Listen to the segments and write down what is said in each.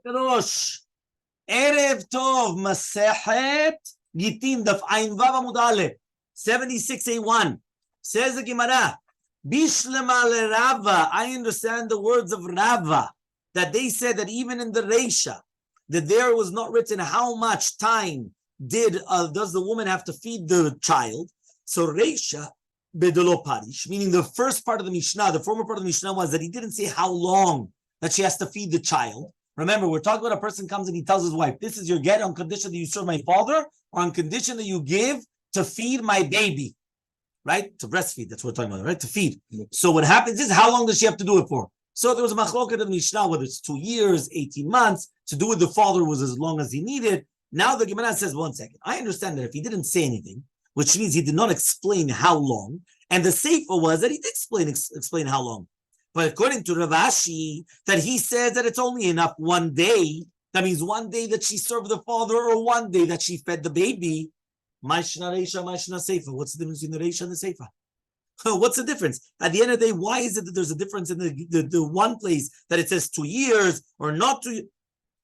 Rosh. Erev Tov Masechet Gittin Daf Ayin Vav Amud Aleph 76a1 says the Gemara. Bishlema le Rava. I understand the words of Rava that they said that even in the Reisha that there was not written how much time does the woman have to feed the child. So Reisha bedelo parish, meaning the first part of the Mishnah, the former part of the Mishnah was that he didn't say how long that she has to feed the child. Remember, we're talking about a person comes and he tells his wife, this is your get on condition that you serve my father, or on condition that you give to feed my baby, right? To breastfeed, that's what we're talking about, right? To feed. So what happens is, how long does she have to do it for? So there was a machloket in the Mishnah, whether it's 2 years, 18 months, to do with the father was as long as he needed. Now the Gemara says, 1 second, I understand that if he didn't say anything, which means he did not explain how long, and the seifa was that he did explain how long. But according to Rav Ashi, that he says that it's only enough 1 day. That means 1 day that she served the father or 1 day that she fed the baby. Ma'ishna reisha, ma'ishna seifa. What's the difference between the reisha and the seifa? What's the difference? At the end of the day, why is it that there's a difference in the one place that it says 2 years or not 2 years?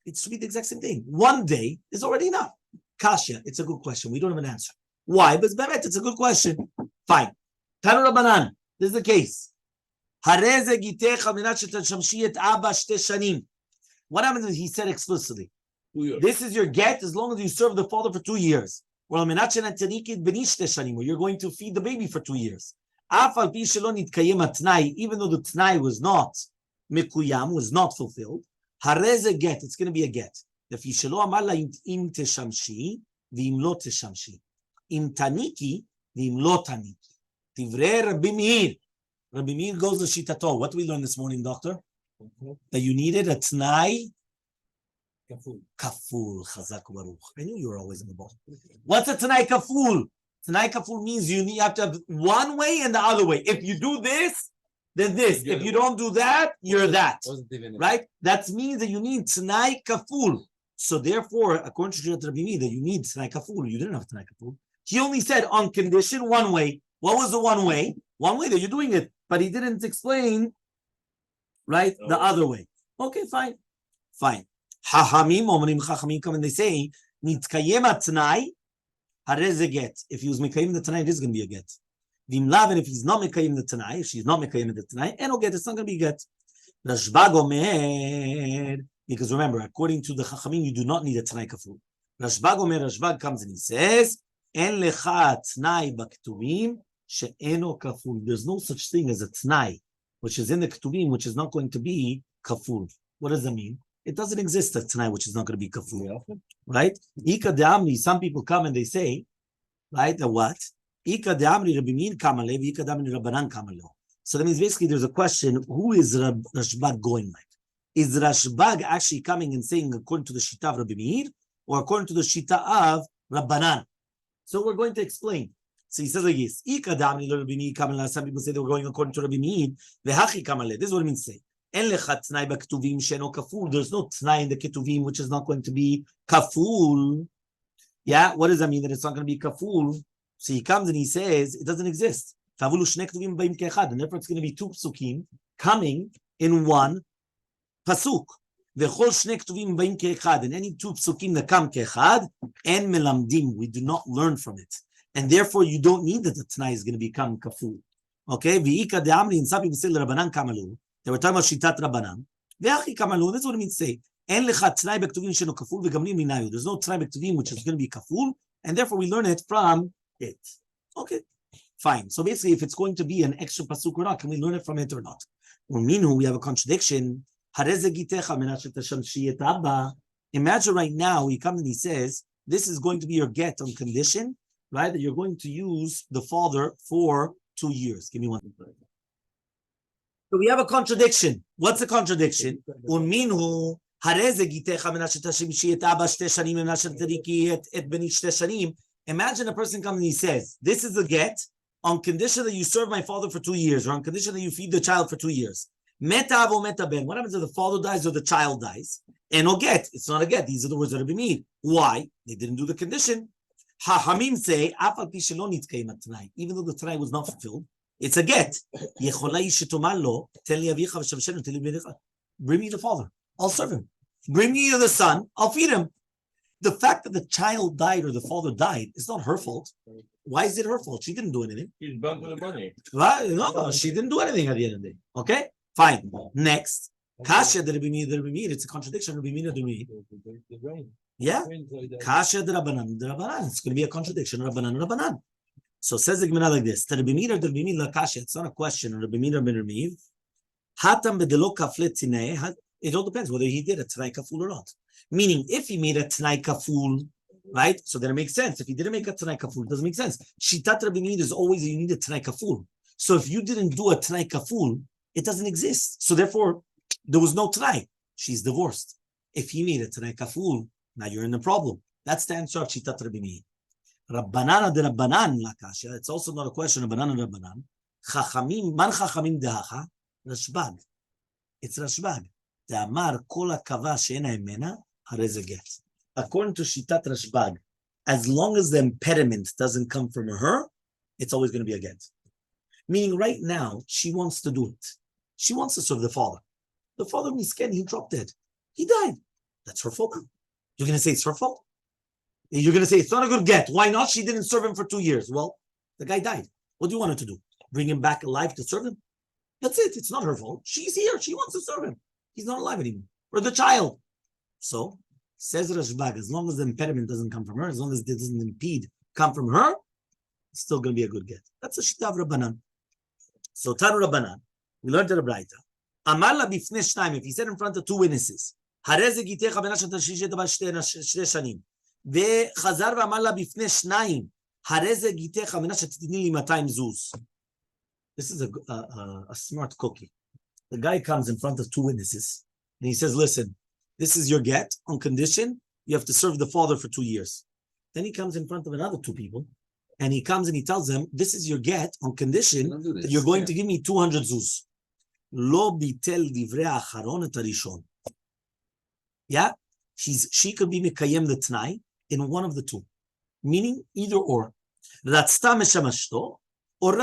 It's the exact same thing. 1 day is already enough. Kasha, it's a good question. We don't have an answer. Why? But it's a good question. Fine. Tanu Rabbanan, this is the case. What happens is he said explicitly, this is your get as long as you serve the father for 2 years. Or you're going to feed the baby for 2 years. Even though the t'nai was not mikuyam, was not fulfilled, get, it's going to be a get. Im taniki, v'im lo taniki. Tivrei Rabbi Meir. Rabbi Meir goes to Shitato. What do we learn this morning, doctor? That you needed a t'nai kaful. Chazak baruch. I knew you were always in the ball. What's a t'nai kaful? T'nai kaful means you have to have one way and the other way. If you do this, then this. If you don't do that, you're that. Right? That means that you need t'nai kaful. So therefore, according to Rabbi Meir, that you need t'nai kaful. You didn't have t'nai kaful. He only said on condition 1 way. What was the 1 way? 1 way that you're doing it, but he didn't explain, right, the other way. Okay, fine. Chachamim come and they say, nitkayem atnai, hareze get. If he was mekayim the tanai, it is going to be a get. V'imlav, and if he's not mekayim the tanai, if she's not mekayim the tanai, and no get, it's not going to be a get. Rashbag omer, because remember, according to the chachamim, you do not need a tanai kaful. Rashbag omer, Rashbag comes and he says, en lecha tnai baktuvim, she'eno kaful. There's no such thing as a t'nai, which is in the ketuvim, which is not going to be kaful. What does that mean? It doesn't exist a t'nai which is not going to be kaful, right? Ika de'amri, some people come and they say, right, the what? Ika de'amri Rabbi Meir kamalev, Ika de'amri Rabbanan kamalev. So that means basically there's a question, who is Rashbag going like? Is Rashbag actually coming and saying according to the Shita of Rabbi Meir, or according to the Shita of Rabbanan? So we're going to explain. So he says like this. Some people say they were going according to Rabbi Meir. This is what it means to say. There's no t'nai in the ketuvim which is not going to be kaful. Yeah, what does that mean that it's not going to be kaful? So he comes and he says it doesn't exist. And therefore it's going to be 2 psukim coming in 1 pasuk. And any 2 psukim that come ke'echad and melamdim, we do not learn from it. And therefore, you don't need that the t'nai is going to become kaful. Okay? V'ika de'amri, and some people say l'Rabbanan kamalu. They were talking about shitat Rabbanan. V'achi kamalu, that's what it means to say. En lecha t'nai b'ktuvim sheno kaful v'gamlim minayu. There's no t'nai b'ktuvim which is going to be kaful, and therefore we learn it from it. Okay, fine. So basically, if it's going to be an extra pasuk or not, can we learn it from it or not? Or minhu, we have a contradiction. Imagine right now, he comes and he says, this is going to be your get on condition, right? That you're going to use the father for 2 years. Give me one. So we have a contradiction. What's the contradiction? Imagine a person comes and he says, this is a get on condition that you serve my father for 2 years, or on condition that you feed the child for 2 years. Meta avo meta ben. What happens if the father dies or the child dies? And no get. It's not a get. These are the words that Rabbi Meir. Why? They didn't do the condition. Hachamim say, even though the t'nai was not fulfilled, it's a get. Bring me the father. I'll serve him. Bring me the son, I'll feed him. The fact that the child died or the father died is not her fault. Why is it her fault? She didn't do anything. He's burned with the money. Right? No, she didn't do anything at the end of the day. Okay? Fine. Next. Kasha de Rabbi Meir. It's a contradiction. Rabbi Meir. Yeah. Kasha de Rabbanan. It's going to be a contradiction. Rabbanan. So says the Gemara like this. Rabbi Meir. It's not a question. Rabbi Meir. Hatam bedelo kaflet tinei. It all depends whether he did a Tanai Kaful or not. Meaning, if he made a Tanai Kaful, right? So then it makes sense. If he didn't make a Tanai Kaful, it doesn't make sense. Shitat Rabbi Meir is always you need a Tanai Kaful. So if you didn't do a Tanai Kaful, it doesn't exist. So therefore, there was no Tanai. She's divorced. If he made a Tanai Kaful, now you're in the problem. That's the answer of Shitat Rabbi Meir. Rabbanan de Rabbanan lakasha. It's also not a question of Rabbanan and Rabbanan. Chachamim, man Chachamim dehacha? Rashbag. It's Rashbag. According to Shitat Rashbag, as long as the impediment doesn't come from her, it's always going to be a get. Meaning right now, she wants to do it. She wants to serve the father. The father, misken, he dropped dead. He died. That's her fault. You're going to say it's her fault? You're going to say it's not a good get. Why not? She didn't serve him for 2 years. Well, the guy died. What do you want her to do? Bring him back alive to serve him? That's it. It's not her fault. She's here. She wants to serve him. He's not alive anymore. Or the child. So, says Rashbag, as long as the impediment doesn't come from her, as long as it doesn't impede come from her, it's still going to be a good get. That's a shita of Rabbanan. So, Tanu Rabbanan, we learned in the Braita. Amar la bifnei shnayim, if he said in front of 2 witnesses, hareze gitecha benashat shishit aba shte shanim, ve'chazar ve'amar la bifnei shnayim, hareze gitecha benashat titni li 200 zuz. This is a smart cookie. The guy comes in front of 2 witnesses and he says, listen, this is your get on condition you have to serve the father for 2 years. Then he comes in front of another 2 people and he comes and he tells them, this is your get on condition that you're going to give me 200 zuz. Lo bitel divrei acharon et harishon. Yeah? She could be mekayem the t'nai in one of the 2. Meaning either or. Ratzta meshamashto. Or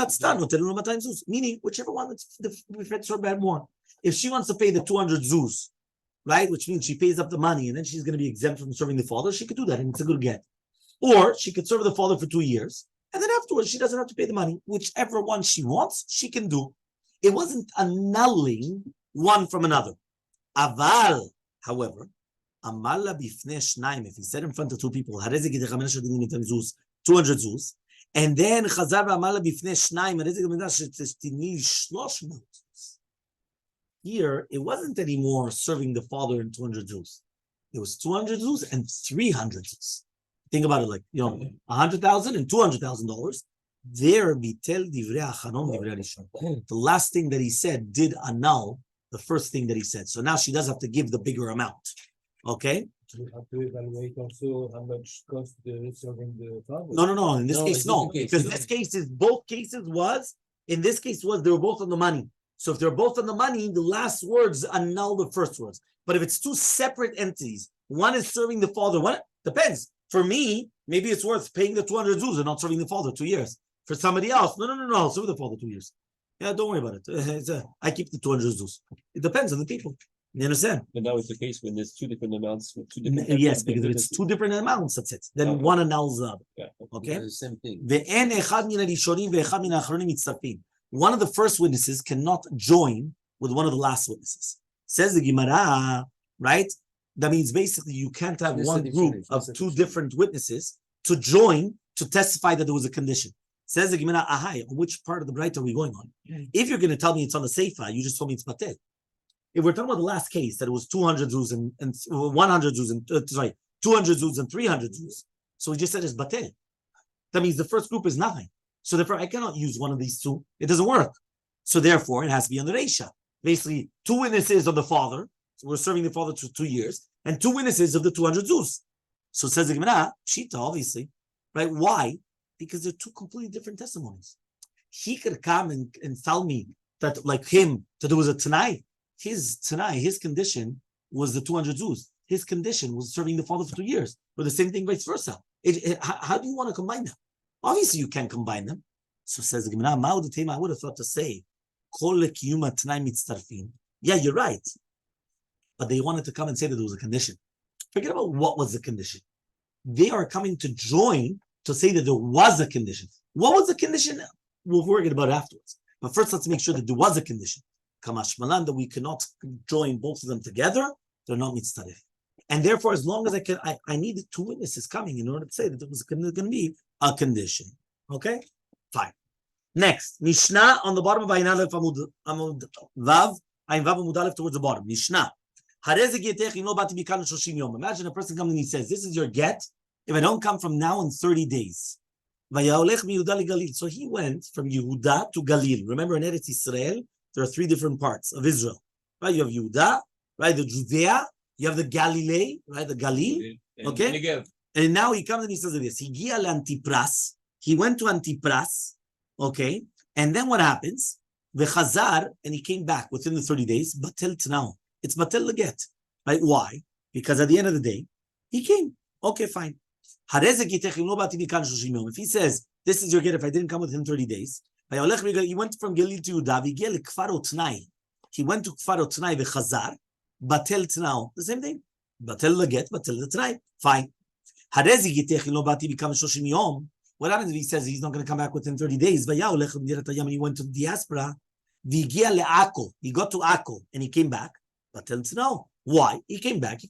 meaning whichever one that affects her bad more. If she wants to pay the 200 zuz, right, which means she pays up the money and then she's going to be exempt from serving the father, she could do that and it's a good get. Or she could serve the father for 2 years and then afterwards she doesn't have to pay the money. Whichever one she wants, she can do. It wasn't annulling one from another. Aval, however, amala bifnei shnayim, if he said in front of 2 people, 200 zuz, and then Chazar v'amala bifnei shnayim, here it wasn't anymore serving the father in 200 zuz. It was 200 zuz and 300 zuz. Think about it like, $100,000 and $200,000. There, bitel divrei acharon divrei rishon. The last thing that he said did annul the first thing that he said. So now she does have to give the bigger amount. Okay? Do we have to evaluate also how much cost serving the father? No. In this case, no. Because this case is in this case they were both on the money. So if they're both on the money, the last words annul the first words. But if it's 2 separate entities, one is serving the father, one depends. For me, maybe it's worth paying the 200 zuz and not serving the father 2 years. For somebody else, no, I'll serve the father 2 years. Yeah, don't worry about it. I keep the 200 zuz. It depends on the people. You understand? But now it's the case when there's 2 different amounts with 2 different. Yes, because if it's 2 different amounts, that's it. Then one annuls the other. Yeah. Okay? Yeah, the same thing. One of the first witnesses cannot join with one of the last witnesses. Says the Gemara, right? That means basically you can't have one group of 2 different witnesses to join to testify that there was a condition. Says the Gemara, which part of the Braita are we going on? If you're going to tell me it's on the Seifa, you just told me it's Batel. If we're talking about the last case, that it was 200 zuz and 100 zuz and 200 zuz and 300 zuz. So we just said it's Batel. That means the first group is nothing. So therefore, I cannot use one of these 2. It doesn't work. So therefore, it has to be on the Reisha. Basically, 2 witnesses of the father. So we're serving the father for 2 years. And 2 witnesses of the 200 zuz. So it says the Gemara, Shita, obviously. Right? Why? Because they're 2 completely different testimonies. He could come and tell me that, like him, that there was a Tanai. His condition was the 200 zuz. His condition was serving the father for 2 years. Or the same thing vice versa. How do you want to combine them? Obviously, you can't combine them. So says the Gemara, I would have thought to say, yeah, you're right. but they wanted to come and say that there was a condition. Forget about what was the condition. They are coming to join to say that there was a condition. What was the condition? We'll worry about it afterwards. But first, let's make sure that there was a condition. Kamash Malan, that we cannot join both of them together. They're not mitzaref. And therefore, as long as I needed two witnesses coming in order to say that there was going to be a condition. Okay? Fine. Next, Mishnah on the bottom of Ayin Aleph Amud Vav, Ayin Vav Amud Aleph towards the bottom. Mishnah. Imagine a person comes and he says, this is your get if I don't come from now in 30 days. So he went from Yehuda to Galil. Remember in Eretz Israel, there are three different parts of Israel. Right? You have Yehuda, right? The Judea, you have the Galilee, right? The Galil. Okay? And now he comes and he says this. He went to Antipras. Okay, and then what happens? V'chazar, and he came back within the 30 days. Batel t'nao. It's batel leget. Right? Why? Because at the end of the day, he came. Okay, fine. If he says, this is your get if I didn't come within 30 days, he went from Galil to Yudav, he went to Kfar Otnai v'chazar, batel t'nao. The same thing. Batel leget, batel t'nai. Fine. What happens if he says he's not going to come back within 30 days? He went to the diaspora. He got to Akko and he came back. But tell us no. Why? He came back.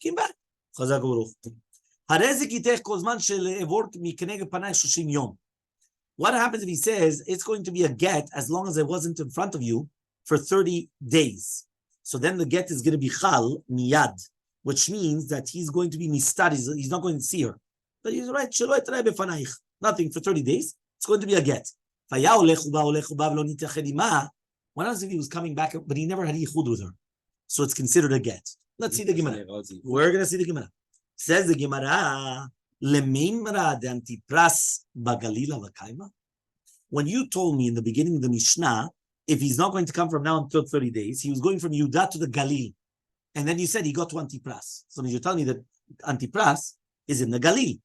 What happens if he says it's going to be a get as long as I wasn't in front of you for 30 days? So then the get is going to be chal miyad, which means that he's going to be mistad. He's not going to see her. But he's right. Nothing for 30 days. It's going to be a get. What happens if he was coming back, but he never had yichud with her? So it's considered a get. Let's see the Gemara. We're going to see the Gemara. Says the Gemara, when you told me in the beginning of the Mishnah, if he's not going to come from now until 30 days, he was going from Yudah to the Galil. And then you said he got to Antipras. So you're telling me that Antipras is in the Galil.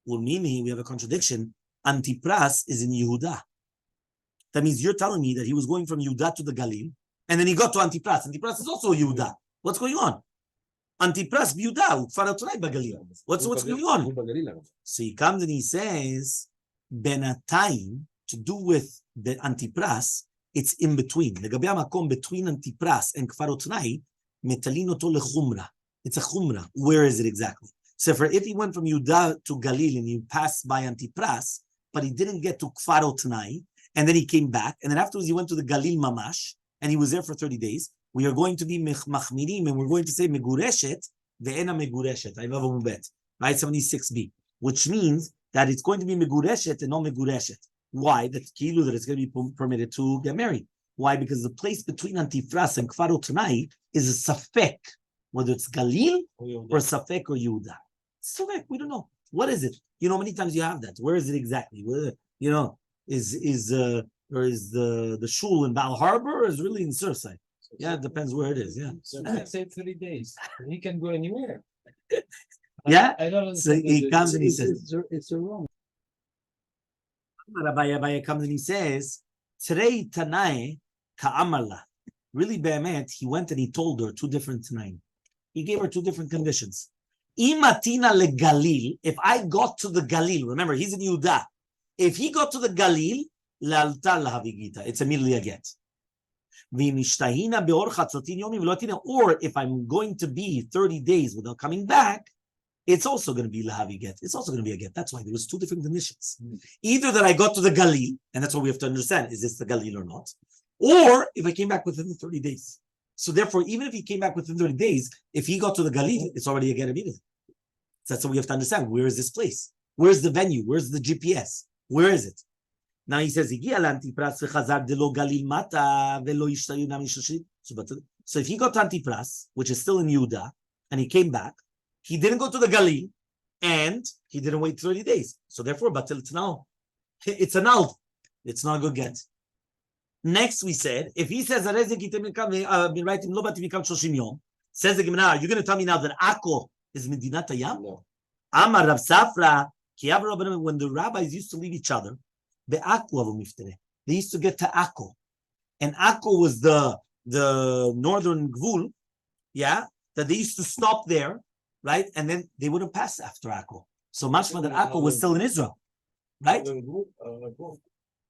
Well, meaning we have a contradiction. Antipras is in Yehuda. That means you're telling me that he was going from Yehuda to the Galil, and then he got to Antipras. Antipras is also Yehuda. What's going on? Antipras, Yehuda, what's going on? So he comes and he says, Benatayim, to do with the Antipras, it's in between. Between Antipras and Kfar Otnai, metalin oto lechumra. It's a chumra. Where is it exactly? So if he went from Yudah to Galil and he passed by Antipras, but he didn't get to Kfar Otnai, and then he came back, and then afterwards he went to the Galil Mamash, and he was there for 30 days, we are going to be machmirim, and we're going to say Megureshet, ve'ena Megureshet, right, 76b, which means that it's going to be Megureshet and not Megureshet. Why? That's kilu, that it's going to be permitted to get married. Why? Because the place between Antipras and Kfar Otnai is a safek, whether it's Galil or safek or Yehuda. Safek, we don't know. What is it? You know, many times you have that. Where is it exactly? Where, you know, is the shul in Bal Harbor or is really in Surfside? Yeah, it depends where it is. Yeah. So let's say 30 days. He can go anywhere. Yeah. I don't So he comes and he says, it's a wrong. Rabbi comes and he says, Trei Tanai Ka'amarla. Really, Be'emet, he went and he told her two different Tanaim. He gave her two different conditions. Imatina le Galil, if I got to the Galil, remember, he's in Yehuda. If he got to the Galil, la'alta lahavigita, it's immediately a get. Or if I'm going to be 30 days without coming back, it's also going to be lahavi get. It's also going to be a get. That's why there was two different conditions. Either that I got to the Galil, and that's what we have to understand, is this the Galil or not? Or if I came back within the 30 days. So therefore, even if he came back within 30 days, if he got to the Galil, it's already a get immediately. So that's what we have to understand. Where is this place? Where's the venue? Where's the GPS? Where is it? Now he says, so if he got to Antipras, which is still in Yehuda, and he came back, he didn't go to the Galil, and he didn't wait 30 days. So therefore, batil t'nao. It's annulled. It's not a good get. Next, we said, if he says, says the Gemara, you're going to tell me now that Akko is Medinat Hayam? No. Amar Rav Safra, when the rabbis used to leave each other, they used to get to Akko. And Akko was the northern Gvul, yeah? that they used to stop there, right? And then they wouldn't pass after Akko. So mashma that Akko was still in Israel, right?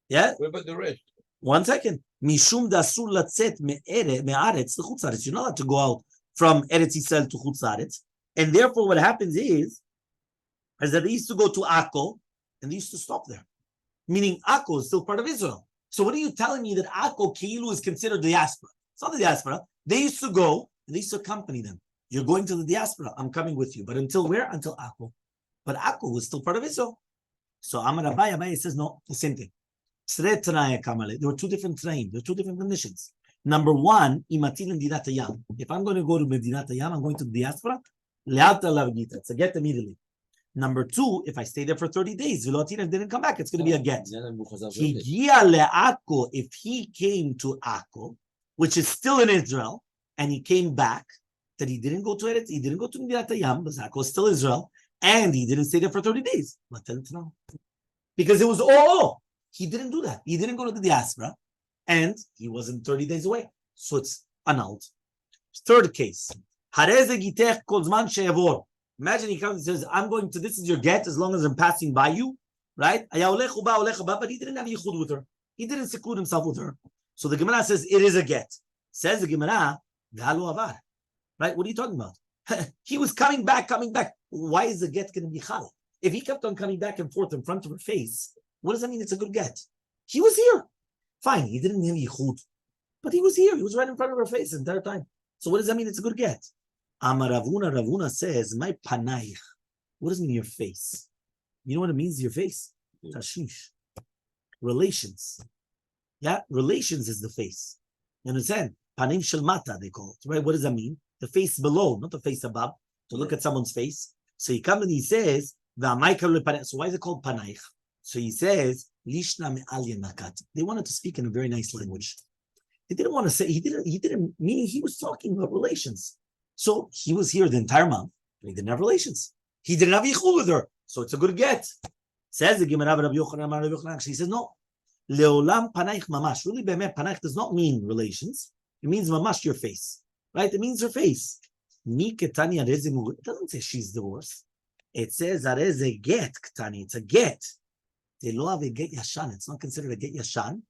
Yeah. What about the rest? 1 second. Mishum dasur latzet me'aretz to chutz haaretz. You're not allowed to go out from Eretz Yisrael to chutz haaretz. And therefore, what happens is that they used to go to Akko and they used to stop there. Meaning Akko is still part of Israel. So what are you telling me that Akko Ki'ilu is considered diaspora? It's not the diaspora. They used to go and they used to accompany them. You're going to the diaspora. I'm coming with you. But until where? Until Akko. But Akko was still part of Israel. So Amar Rabbi says, no, the same thing. There were two different trains. There were two different conditions. Number one, if I'm going to go to Medinat Hayam, I'm going to the diaspora. It's a get immediately. Number two, if I stay there for 30 days, didn't come back, it's going to be a get. If he came to Akko, which is still in Israel, and he came back, that he didn't go to Eretz, he didn't go to Medinat Hayam, but Akko is still Israel, and he didn't stay there for 30 days. Because it was all. He didn't do that. He didn't go to the diaspora, and he wasn't 30 days away. So it's annulled. Third case. Imagine he comes and says, I'm going to, this is your get as long as I'm passing by you, right? But he didn't have yichud with her. He didn't seclude himself with her. So the Gemara says, it is a get. Says the Gemara, right? What are you talking about? He was coming back. Why is the get going to be chal? If he kept on coming back and forth in front of her face, what does that mean? It's a good get. He was here. Fine, he didn't have yichud, but he was here. He was right in front of her face the entire time. So what does that mean? It's a good get. Amar Ravuna says, my panaich. What does it mean your face? You know what it means, your face? Tashish. Relations. Yeah, relations is the face. You understand? Panim shelmata, they call it. Right? What does that mean? The face below, not the face above. To look at someone's face. So he comes and he says, so why is it called panaich? So he says, Lishna me'alya nakat. They wanted to speak in a very nice language. He didn't want to say, he didn't, meaning he was talking about relations. So he was here the entire month, but he didn't have relations. He didn't have yichud with her. So it's a good get. Says the Gemara, Rabbi Yochanan. She says, no. Leolam panaich mamash. Really, panaich does not mean relations. It means mamash, your face. Right? It means her face. It doesn't say she's divorced. It says, areze get, ktani. It's a get. It's not considered a get yashan.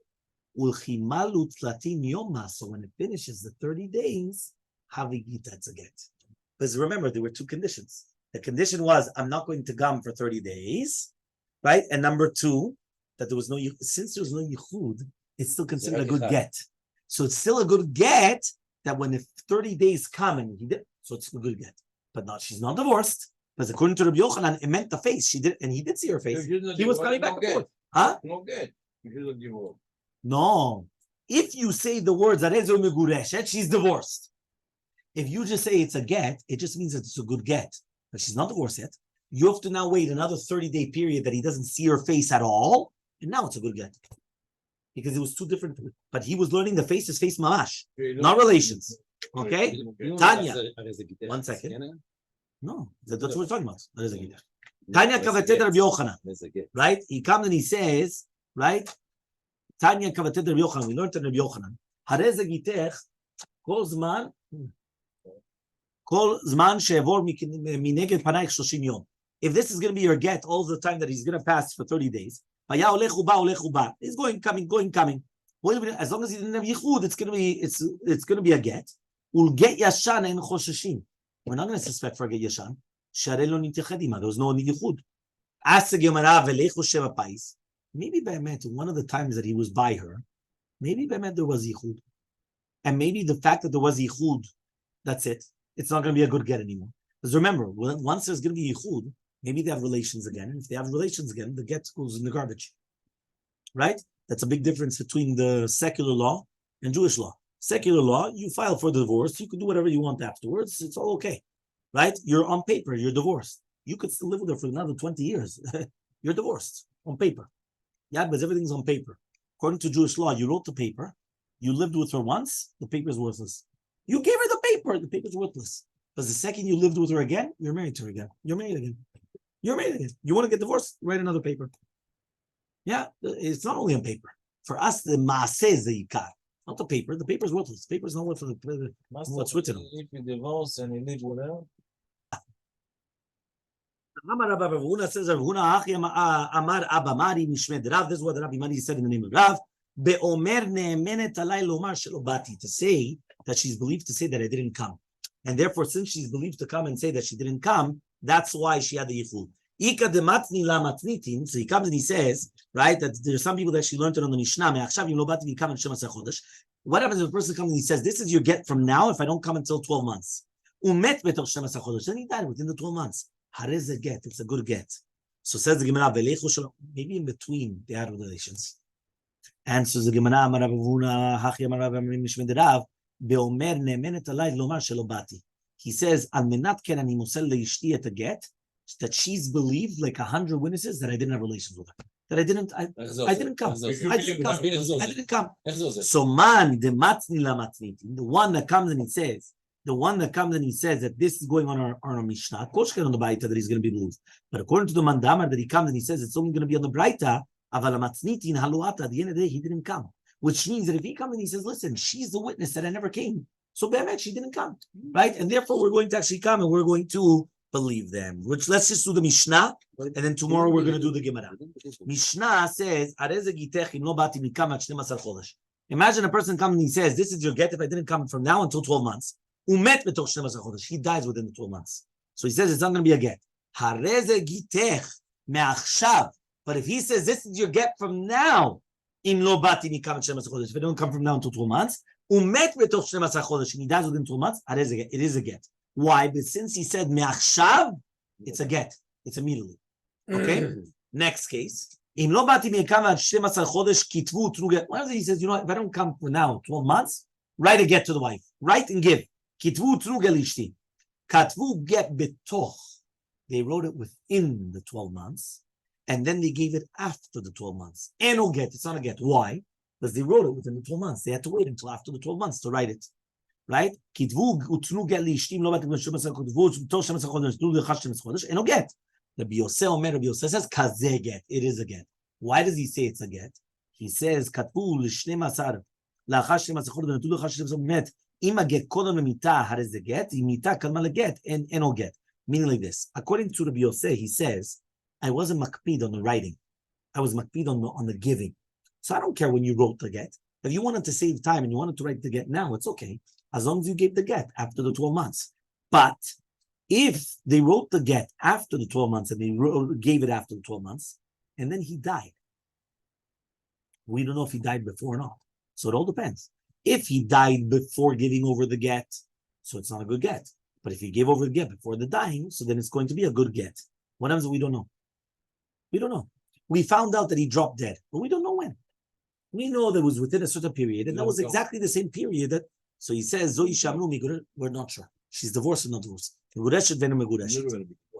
So when it finishes the 30 days, that's a get. Because remember, there were two conditions. The condition was, I'm not going to gum for 30 days, right? And number two, that there was no, since there was no yichud, it's still considered a good get. So it's still a good get that when the 30 days come and he did, so it's a good get. But not, she's not divorced. Because according to Rabbi Yochanan, it meant the face. She did, and he did see her face. He was coming back and forth. Huh? No get. No. If you say the words Arezo Megureshet, she's divorced. If you just say it's a get, it just means that it's a good get. But she's not divorced yet. You have to now wait another 30-day period that he doesn't see her face at all, and now it's a good get. Because it was two different. But he was learning the face is face mamash, not relations. Okay? Tanya. 1 second. No, that's what we're talking about. Tanya Kavated Rabbi Yochanan. Right? He comes and he says, right? Tanya Kavated Rabbi Yochanan. We learned in Rabbi Yochanan. Hareze gitech kol zman she'evor mineged panaich 30 yom. If this is going to be your get all the time that he's going to pass for 30 days, he's going, coming. As long as he didn't have yichud, it's going to be a get. We'll get yashan and chosheshim. We're not going to suspect for a get yashan. There was no yichud. Ask the Gemara velechu sheva pais. Maybe be'emet, one of the times that he was by her, maybe be'emet there was yichud. And maybe the fact that there was yichud, that's it. It's not going to be a good get anymore. Because remember, once there's going to be yichud, maybe they have relations again. And if they have relations again, the get goes in the garbage. Right? That's a big difference between the secular law and Jewish law. Secular law, you file for divorce, you can do whatever you want afterwards, it's all okay. Right? You're on paper, you're divorced. You could still live with her for another 20 years. You're divorced on paper. Yeah, because everything's on paper. According to Jewish law, you wrote the paper, you lived with her once, the paper's worthless. You gave her the paper's worthless. Because the second you lived with her again, you're married to her again. You're married again. You want to get divorced? Write another paper. Yeah, it's not only on paper. For us, the Masechet is the Yikar. Not the paper. The paper is worthless. The paper is not worth what's written on. If you divorce and you live without, Says this is what Rabbi Mani said in the name of Rav. To say that she's believed to say that I didn't come. And therefore, since she's believed to come and say that she didn't come, that's why she had the yichud. So he comes and he says, right, that there's some people that she learned it on the Mishnah. What happens if a person comes and he says, this is your get from now if I don't come until 12 months? Then he died within the 12 months. How does it get? It's a good get. So says the Gemara, maybe in between they had relations. And so the Gemara, he says, that she's believed like 100 witnesses that I didn't have relations with her. That I didn't come. I didn't come. So man, the one that comes and he says, that this is going on our Mishnah. Of course, on the Baita that he's going to be believed. But according to the Mandamar that he comes and he says it's only going to be on the Braita, Aval Matzniti in Haluata, at the end of the day, he didn't come. Which means that if he comes and he says, listen, she's the witness that I never came. So Be'emet, she didn't come. Right? And therefore, we're going to actually come and we're going to believe them. Which let's just do the Mishnah, and then tomorrow we're going to do the Gemara. Mishnah says, imagine a person comes and he says, this is your get if I didn't come from now until 12 months. He dies within the 12 months. So he says it's not going to be a get. But if he says this is your get from now, if it don't come from now until 12 months, and he dies within 12 months, it is a get. Why? But since he said me'achshav, it's a get. It's immediately. Okay? Next case. What if he says, you know what, if I don't come for now, 12 months, write a get to the wife. Write and give. Katvu get betoch. They wrote it within the 12 months, and then they gave it after the 12 months. And no get, it's not a get. Why? Because they wrote it within the 12 months. They had to wait until after the 12 months to write it. Right? Kitvu utnu get lishtim lo batim shema sakotvu to shema sakodesh do the chashem sakodesh and no get. Rabbi Yosef says kazeh get. It is a get. Why does he say it's a get? He says katvu lishnem asar la chashem sakodesh do the chashem sakodesh ima get kodam lemita har is a get imita kalma leget and no get. Meaning like this. According to Rabbi Yosef, he says I wasn't makpid on the writing. I was makpid on the giving. So I don't care when you wrote the get. If you wanted to save time and you wanted to write the get now, it's okay. As long as you gave the get after the 12 months. But if they wrote the get after the 12 months and they gave it after the 12 months, and then he died, we don't know if he died before or not. So it all depends. If he died before giving over the get, so it's not a good get. But if he gave over the get before the dying, so then it's going to be a good get. What happens if we don't know? We don't know. We found out that he dropped dead, but we don't know when. We know that it was within a certain period, and that was exactly the same period that. So he says, Zoi Shamru Miguret, we're not sure. She's divorced or not divorced.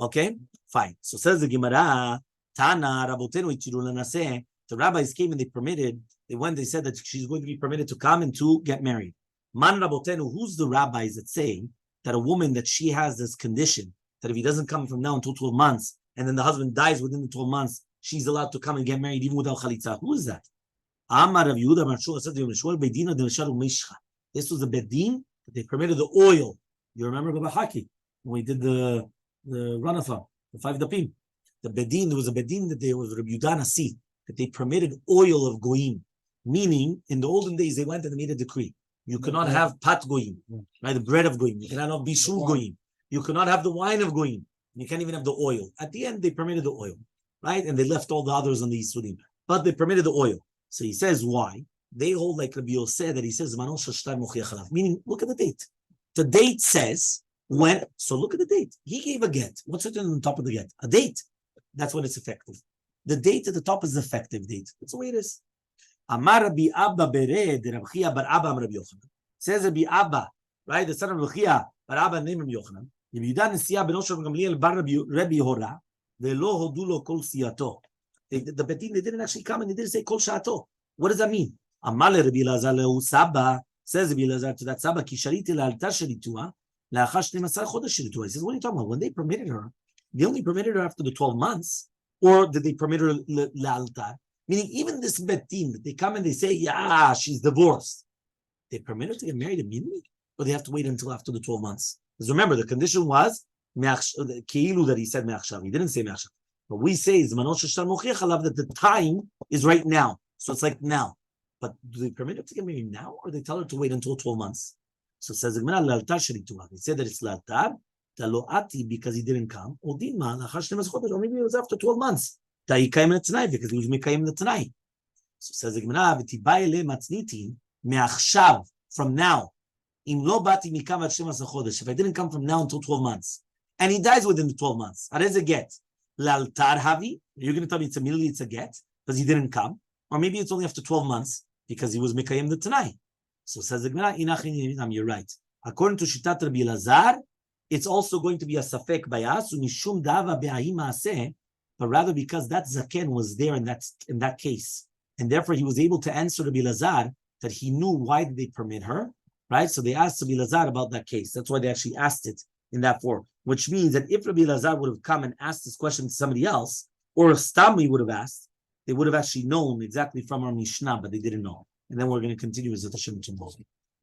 Okay? Fine. So says the Gemara, Tana, Rabotenu Ichiru Lanaseh, the rabbis came and they said that she's going to be permitted to come and to get married. Man Rabotenu, who's the rabbis that say that a woman that she has this condition, that if he doesn't come from now until 12 months, and then the husband dies within the 12 months, she's allowed to come and get married even without chalitza? Who is that? Amar Rav Yehuda Bar Shua said to Yeshua, Beidina de Sharu Mishcha. This was a bedin that they permitted the oil. You remember Babahaki when we did the runathon, the 5 dapim. The bedin, there was a bedin that they was Rabbi Yehuda Nasi, that they permitted oil of goyim. Meaning, in the olden days, they went and they made a decree. You cannot have pat goyim, right? The bread of goyim. You cannot have bishul goyim. You cannot have the wine of goyim. You can't even have the oil. At the end, they permitted the oil, right? And they left all the others on the Yisudim. But they permitted the oil. So he says, why? They hold like Rabbi Yosef that he says, meaning, look at the date. The date says when, so look at the date. He gave a get. What's written on the top of the get? A date. That's when it's effective. The date at the top is the effective date. That's the way it is. Amar Rabbi Abba Bered, Rabbi Chia bar Abba Rabbi Yochanan. Says Rabbi Abba, right? The son of Rabbi Chia bar Abba named Rabbi Yochanan. Rabbi Yehuda Nesiya ben Osher Gamliel bar Rabbi Hora. Ve'lo hodu lo kol siyato. The Betin, they didn't actually come and they didn't say kol shato. What does that mean? Elmaleh Rabbi Elazar lehu Saba, says Rabbi Elazar to that Saba, ki shariti la'altar shelitua, la'achar 12 chodesh shelitua. He says, what are you talking about? When they permitted her, they only permitted her after the 12 months, or did they permit her la'altar? Meaning, even this betin, that they come and they say, yeah, she's divorced. they permitted to get married immediately, or they have to wait until after the 12 months? Because remember, the condition was Keilu that he said me'achshav. He didn't say me'achshav. But we say that the time is right now. So it's like now. But do they permit her to get married now, or they tell her to wait until 12 months? So it says he said that it's laltar, because he didn't come. Or maybe it was after 12 months. Because he was mekayim the Tanai. So it says from now. If I didn't come from now until 12 months, and he dies within the 12 months, how does it get? Laltar havi? You're going to tell me it's a get because he didn't come, or maybe it's only after 12 months because he was mekayim the Tanai. So it says you're right. According to Shitat Rabbi Elazar, it's also going to be a safek bayas mishum dava be'ahi maaseh, but rather because that zaken was there in that case, and therefore he was able to answer Rabbi Elazar that he knew why did they permit her, right? So they asked Rabbi Elazar about that case. That's why they actually asked it in that form, which means that if Rabbi Elazar would have come and asked this question to somebody else, or if Stami would have asked, they would have actually known exactly from our Mishnah, but they didn't know. And then we're going to continue with Zat Hashem tomorrow.